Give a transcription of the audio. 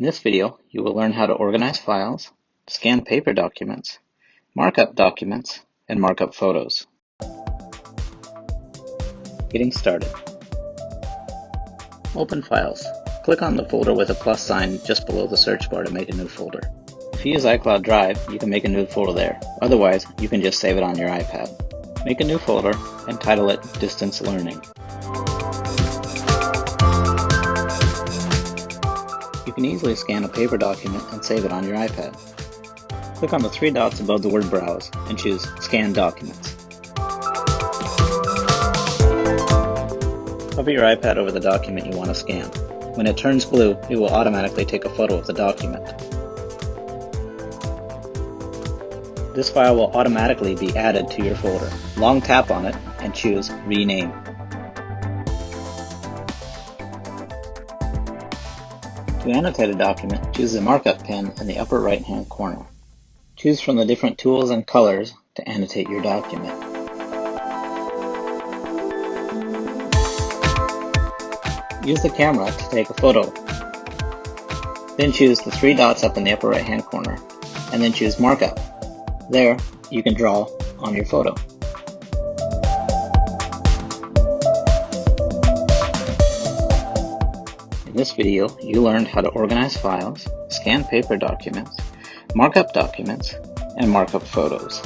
In this video, you will learn how to organize files, scan paper documents, mark up documents, and mark up photos. Getting started. Open Files. Click on the folder with a plus sign just below the search bar to make a new folder. If you use iCloud Drive, you can make a new folder there. Otherwise, you can just save it on your iPad. Make a new folder and title it Distance Learning. You can easily scan a paper document and save it on your iPad. Click on the three dots above the word Browse and choose Scan Documents. Hover your iPad over the document you want to scan. When it turns blue, it will automatically take a photo of the document. This file will automatically be added to your folder. Long tap on it and choose Rename. To annotate a document, choose the markup pen in the upper right-hand corner. Choose from the different tools and colors to annotate your document. Use the camera to take a photo. Then choose the three dots up in the upper right-hand corner, and then choose Markup. There, you can draw on your photo. In this video, you learned how to organize files, scan paper documents, mark up documents, and mark up photos.